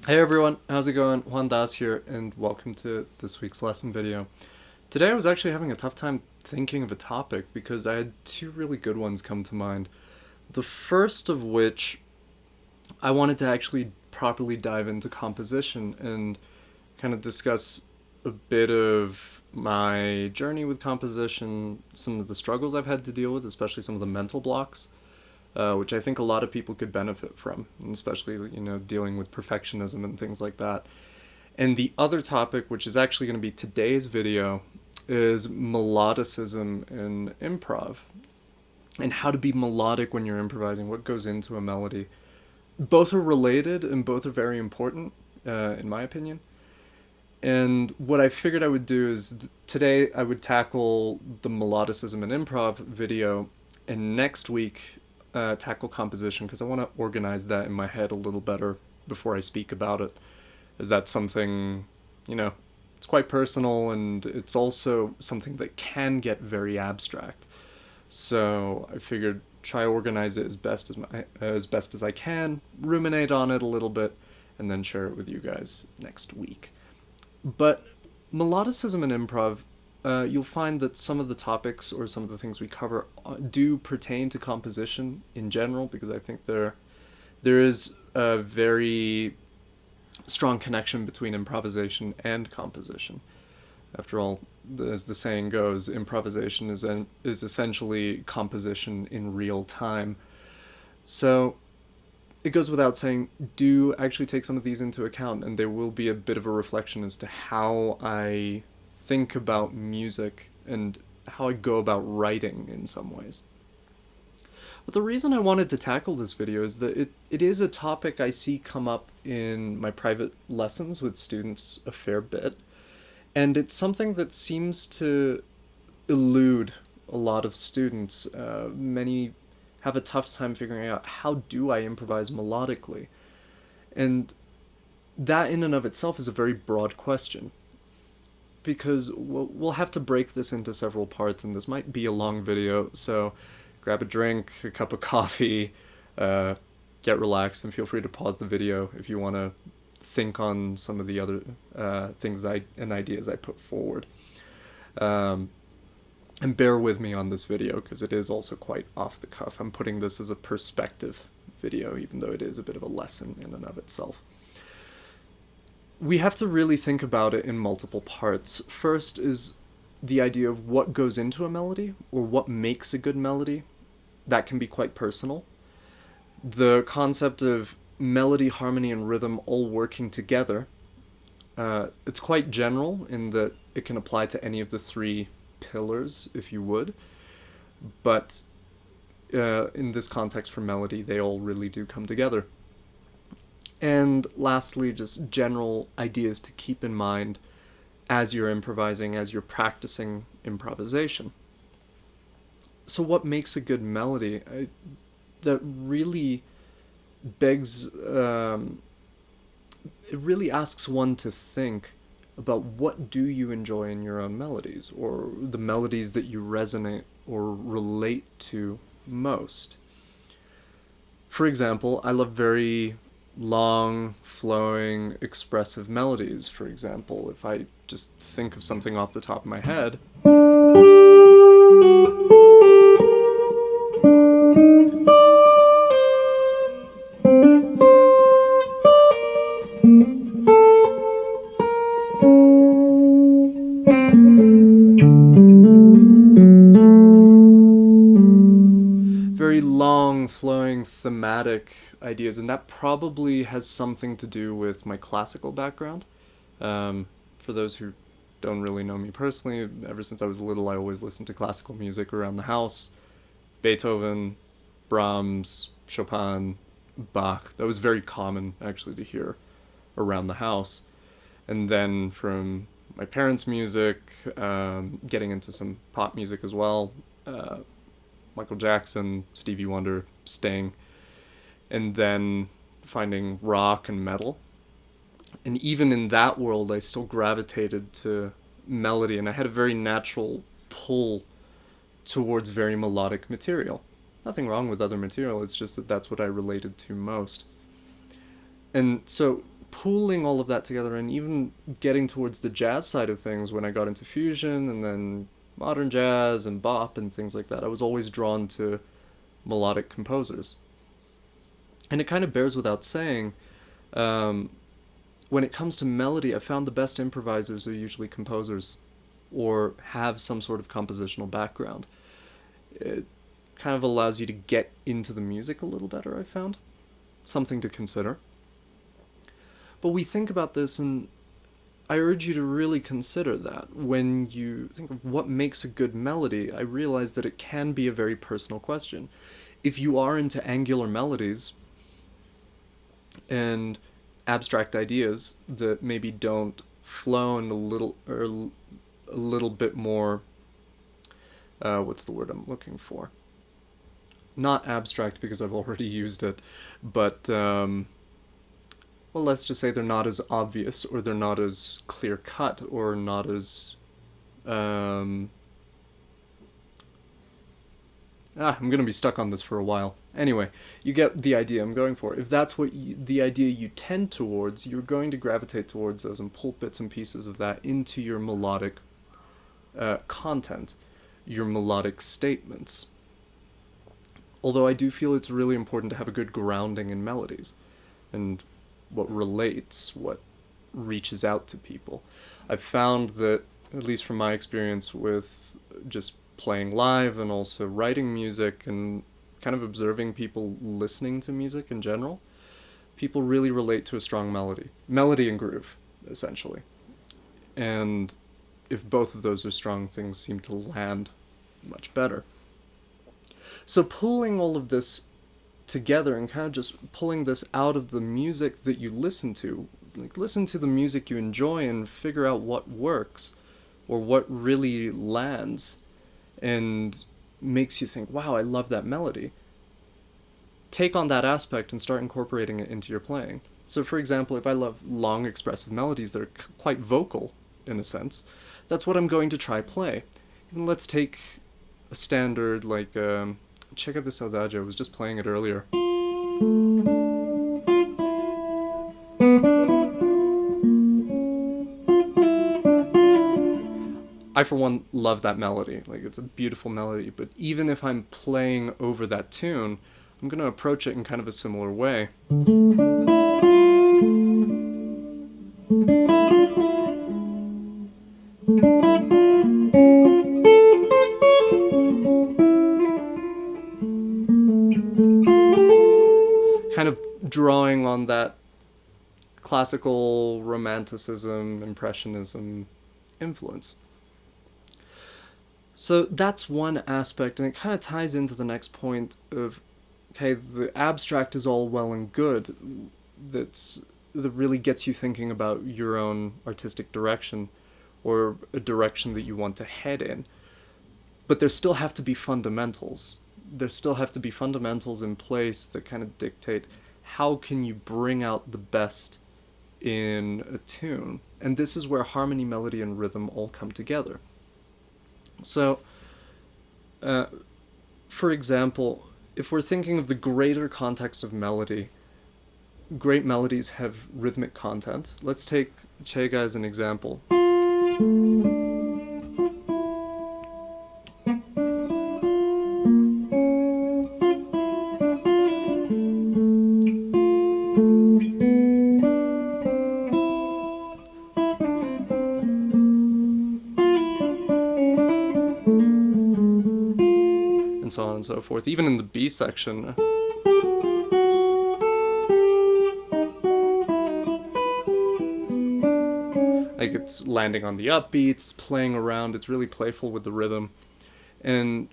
Hey everyone, how's it going? Juan Dhas here, and welcome to this week's lesson video. Today I was actually having a tough time thinking of a topic because I had two really good ones come to mind. The first of which, I wanted to actually properly dive into composition and kind of discuss a bit of my journey with composition, some of the struggles I've had to deal with, especially some of the mental blocks. Which I think a lot of people could benefit from, especially, dealing with perfectionism and things like that. And the other topic, which is actually going to be today's video, is melodicism in improv, and how to be melodic when you're improvising, what goes into a melody. Both are related and both are very important, in my opinion. And what I figured I would do is today I would tackle the melodicism and improv video, and next week tackle composition, because I want to organize that in my head a little better before I speak about it, as that's something, it's quite personal, and it's also something that can get very abstract. So I figured try organize it as best as I can, ruminate on it a little bit, and then share it with you guys next week. But melodicism and improv, you'll find that some of the topics or some of the things we cover do pertain to composition in general, because I think there is a very strong connection between improvisation and composition. After all, as the saying goes, improvisation is essentially composition in real time. So it goes without saying, do actually take some of these into account, and there will be a bit of a reflection as to how I think about music and how I go about writing in some ways. But the reason I wanted to tackle this video is that it is a topic I see come up in my private lessons with students a fair bit, and it's something that seems to elude a lot of students. Many have a tough time figuring out, how do I improvise melodically? And that in and of itself is a very broad question, because we'll have to break this into several parts, and this might be a long video, so grab a drink, a cup of coffee, get relaxed, and feel free to pause the video if you want to think on some of the other things and ideas I put forward. And bear with me on this video, because it is also quite off the cuff. I'm putting this as a perspective video, even though it is a bit of a lesson in and of itself. We have to really think about it in multiple parts. First is the idea of what goes into a melody, or what makes a good melody. That can be quite personal. The concept of melody, harmony, and rhythm all working together, it's quite general in that it can apply to any of the three pillars, if you would. But in this context for melody, they all really do come together. And lastly, just general ideas to keep in mind as you're improvising, as you're practicing improvisation. So what makes a good melody? That really begs, it really asks one to think about, what do you enjoy in your own melodies, or the melodies that you resonate or relate to most. For example, I love very long, flowing, expressive melodies. For example, if I just think of something off the top of my head, long flowing thematic ideas, and that probably has something to do with my classical background. For those who don't really know me personally, ever since I was little I always listened to classical music around the house. Beethoven, Brahms, Chopin, Bach. That was very common actually to hear around the house. And then from my parents' music, getting into some pop music as well, Michael Jackson, Stevie Wonder, Sting, and then finding rock and metal. And even in that world, I still gravitated to melody, and I had a very natural pull towards very melodic material. Nothing wrong with other material, it's just that that's what I related to most. And so pooling all of that together and even getting towards the jazz side of things when I got into fusion and then modern jazz and bop and things like that, I was always drawn to melodic composers. And it kind of bears without saying, when it comes to melody, I found the best improvisers are usually composers or have some sort of compositional background. It kind of allows you to get into the music a little better, I found. Something to consider. But we think about this, and I urge you to really consider that. When you think of what makes a good melody, I realize that it can be a very personal question. If you are into angular melodies and abstract ideas that maybe don't flow in a little bit more, what's the word I'm looking for? Not abstract because I've already used it, but well, let's just say they're not as obvious, or they're not as clear cut, or not as I'm gonna be stuck on this for a while. Anyway, you get the idea I'm going for. If that's the idea you tend towards, you're going to gravitate towards those and pull bits and pieces of that into your melodic content, your melodic statements. Although I do feel it's really important to have a good grounding in melodies and what relates, what reaches out to people. I've found that, at least from my experience with just playing live and also writing music and kind of observing people listening to music in general, people really relate to a strong melody and groove, essentially. And if both of those are strong, things seem to land much better. So pulling all of this together and kind of just pulling this out of the music that you listen to, like listen to the music you enjoy and figure out what works or what really lands and makes you think, wow, I love that melody. Take on that aspect and start incorporating it into your playing. So for example, if I love long expressive melodies that are quite vocal in a sense, that's what I'm going to try play. Even let's take a standard like check out this Adagio. I was just playing it earlier. I, for one, love that melody. Like, it's a beautiful melody, but even if I'm playing over that tune, I'm going to approach it in kind of a similar way. Kind of drawing on that classical romanticism, impressionism influence. So that's one aspect, and it kind of ties into the next point of, okay, the abstract is all well and good, that really gets you thinking about your own artistic direction, or a direction that you want to head in. But there still have to be fundamentals. There still have to be fundamentals in place that kind of dictate how can you bring out the best in a tune. And this is where harmony, melody, and rhythm all come together. So, for example, if we're thinking of the greater context of melody, great melodies have rhythmic content. Let's take Chega as an example. And so on and so forth. Even in the B section, like it's landing on the upbeats, it's playing around, it's really playful with the rhythm. And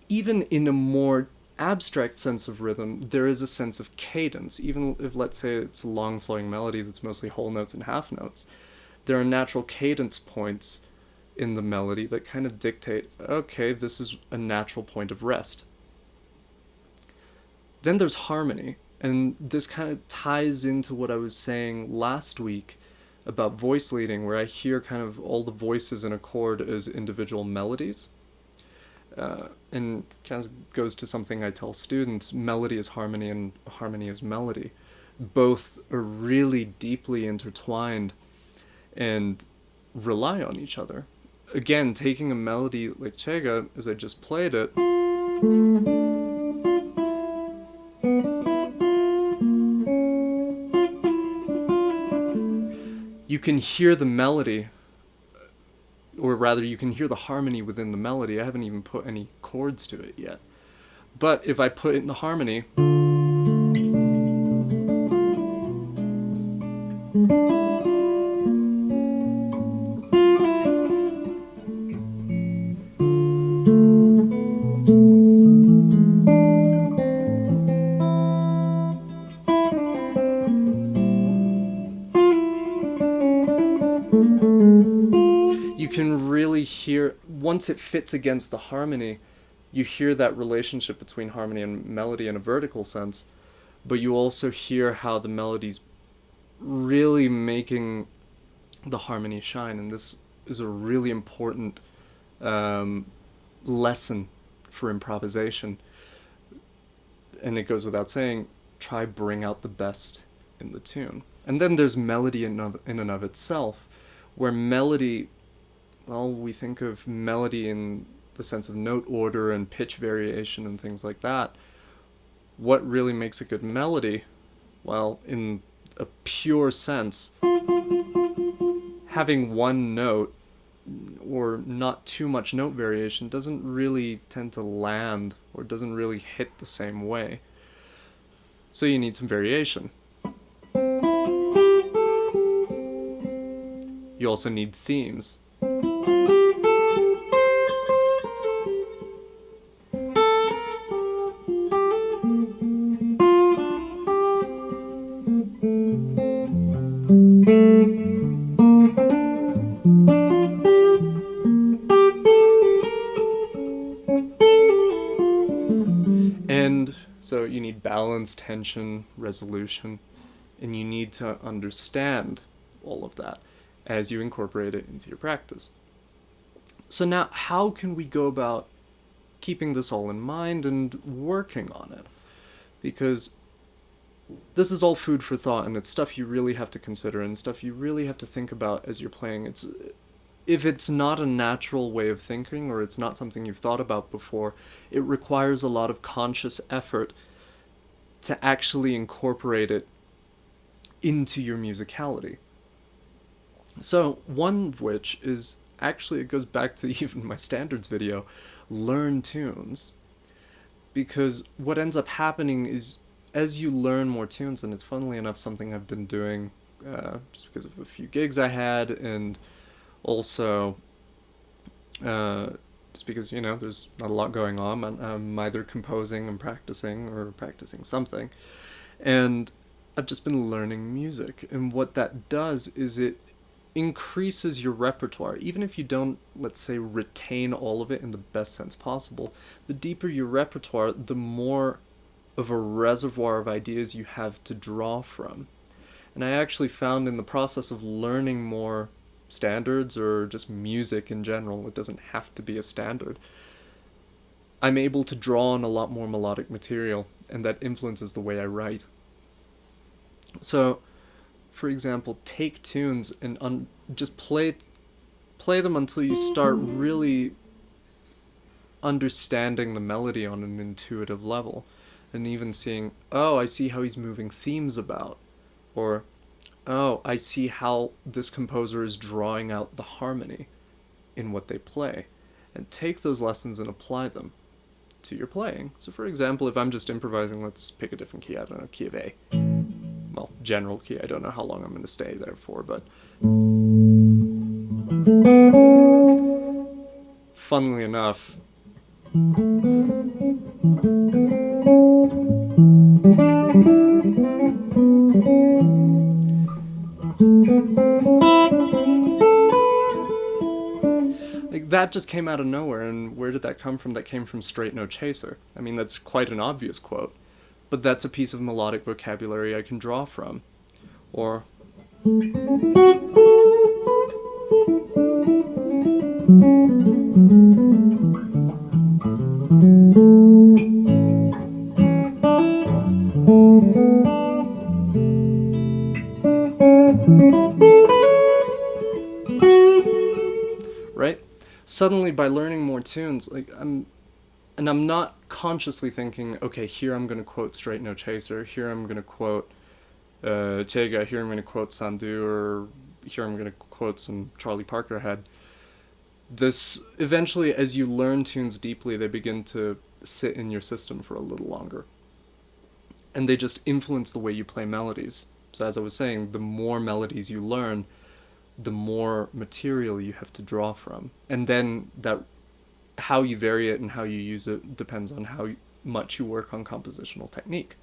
even in a more abstract sense of rhythm, there is a sense of cadence. Even if, let's say, it's a long flowing melody that's mostly whole notes and half notes, there are natural cadence points in the melody that kind of dictate, okay, this is a natural point of rest. Then there's harmony, and this kind of ties into what I was saying last week about voice leading, where I hear kind of all the voices in a chord as individual melodies. And kind of goes to something I tell students: melody is harmony and harmony is melody. Both are really deeply intertwined and rely on each other. Again, taking a melody like Chega, as I just played it, you can hear the melody, or rather you can hear the harmony within the melody. I haven't even put any chords to it yet. But if I put it in the harmony, you can really hear, once it fits against the harmony, you hear that relationship between harmony and melody in a vertical sense, but you also hear how the melody's really making the harmony shine. And this is a really important lesson for improvisation. And it goes without saying, try bring out the best in the tune. And then there's melody in and of itself, where melody, well, we think of melody in the sense of note order and pitch variation and things like that. What really makes a good melody? Well, in a pure sense, having one note or not too much note variation doesn't really tend to land or doesn't really hit the same way. So you need some variation. You also need themes. And so you need balance, tension, resolution, and you need to understand all of that as you incorporate it into your practice. So now, how can we go about keeping this all in mind and working on it? Because this is all food for thought, and it's stuff you really have to consider and stuff you really have to think about as you're playing. If it's not a natural way of thinking, or it's not something you've thought about before, it requires a lot of conscious effort to actually incorporate it into your musicality. So one of which is, actually it goes back to even my standards video, learn tunes. Because what ends up happening is, as you learn more tunes, and it's funnily enough something I've been doing just because of a few gigs I had, and also just because, there's not a lot going on. I'm either composing and practicing or practicing something. And I've just been learning music. And what that does is it increases your repertoire. Even if you don't, let's say, retain all of it in the best sense possible, the deeper your repertoire, the more of a reservoir of ideas you have to draw from. And I actually found in the process of learning more standards, or just music in general, it doesn't have to be a standard, I'm able to draw on a lot more melodic material, and that influences the way I write. So, for example, take tunes and just play them until you start really understanding the melody on an intuitive level, and even seeing, oh, I see how he's moving themes about, or oh, I see how this composer is drawing out the harmony in what they play, and take those lessons and apply them. to your playing. So for example, if I'm just improvising, let's pick a different key, I don't know, key of A. Well, general key, I don't know how long I'm going to stay there for, but funnily enough, like that just came out of nowhere. And where did that come from? That came from Straight No Chaser. I mean, that's quite an obvious quote, but that's a piece of melodic vocabulary I can draw from. Or right? Suddenly, by learning more tunes, like I'm not consciously thinking, okay, here I'm going to quote Straight No Chaser, here I'm going to quote Chega, here I'm going to quote Sandu, or here I'm going to quote some Charlie Parker had. This, eventually, as you learn tunes deeply, they begin to sit in your system for a little longer. And they just influence the way you play melodies. So as I was saying, the more melodies you learn, the more material you have to draw from. And then that how you vary it and how you use it depends on how much you work on compositional technique.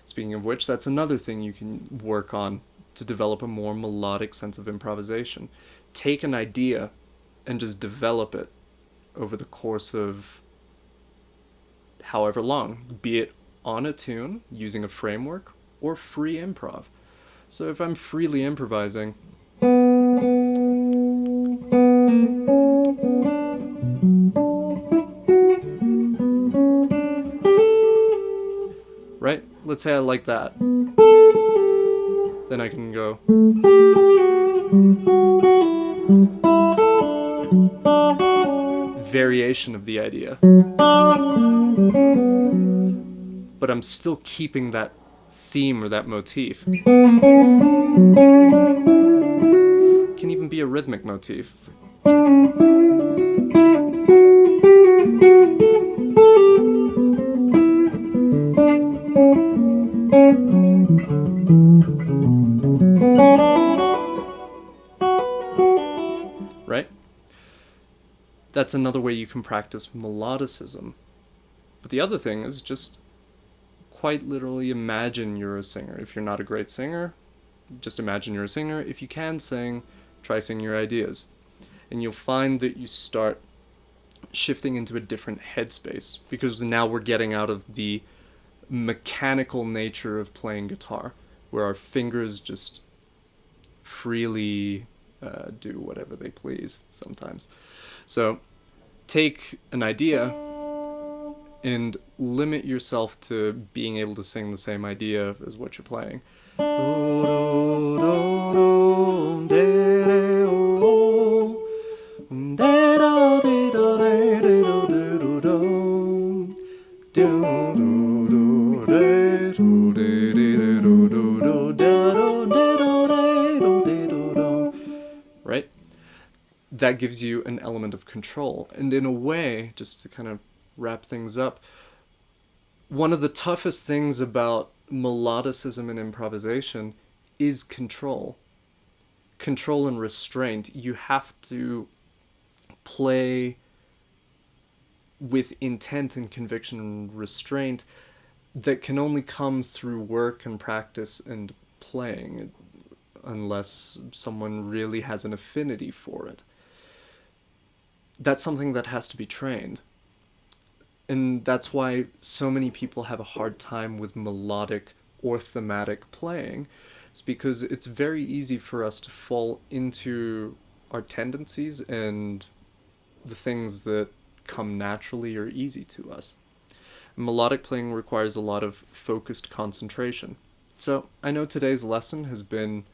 Speaking of which, that's another thing you can work on to develop a more melodic sense of improvisation. Take an idea and just develop it over the course of however long, be it on a tune, using a framework, or free improv. So if I'm freely improvising, right? Let's say I like that. Then I can go. Variation of the idea. But I'm still keeping that theme or that motif. Can even be a rhythmic motif. Right? That's another way you can practice melodicism. But the other thing is just quite literally imagine you're a singer. If you're not a great singer, just imagine you're a singer. If you can sing, try singing your ideas. And you'll find that you start shifting into a different headspace, because now we're getting out of the mechanical nature of playing guitar, where our fingers just freely do whatever they please sometimes. So take an idea and limit yourself to being able to sing the same idea as what you're playing. Right? That gives you an element of control. And in a way, just to kind of wrap things up, one of the toughest things about melodicism and improvisation is control. Control and restraint. You have to play with intent and conviction and restraint that can only come through work and practice and playing, unless someone really has an affinity for it. That's something that has to be trained. And that's why so many people have a hard time with melodic or thematic playing. It's because it's very easy for us to fall into our tendencies and the things that come naturally or easy to us. Melodic playing requires a lot of focused concentration. So I know today's lesson has been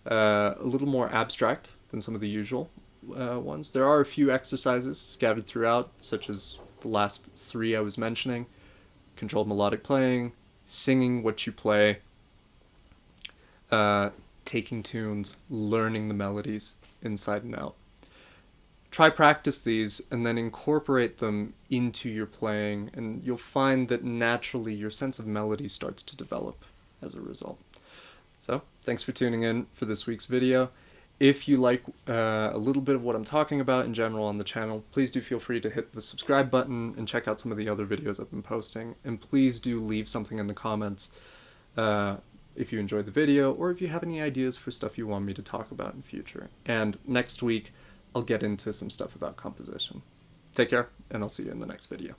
a little more abstract than some of the usual ones. There are a few exercises scattered throughout, such as the last three I was mentioning: controlled melodic playing, singing what you play, taking tunes, learning the melodies inside and out. try practice these and then incorporate them into your playing, and you'll find that naturally your sense of melody starts to develop as a result. So, thanks for tuning in for this week's video. If you like a little bit of what I'm talking about in general on the channel, please do feel free to hit the subscribe button and check out some of the other videos I've been posting. And please do leave something in the comments if you enjoyed the video, or if you have any ideas for stuff you want me to talk about in future. And next week, I'll get into some stuff about composition. Take care, and I'll see you in the next video.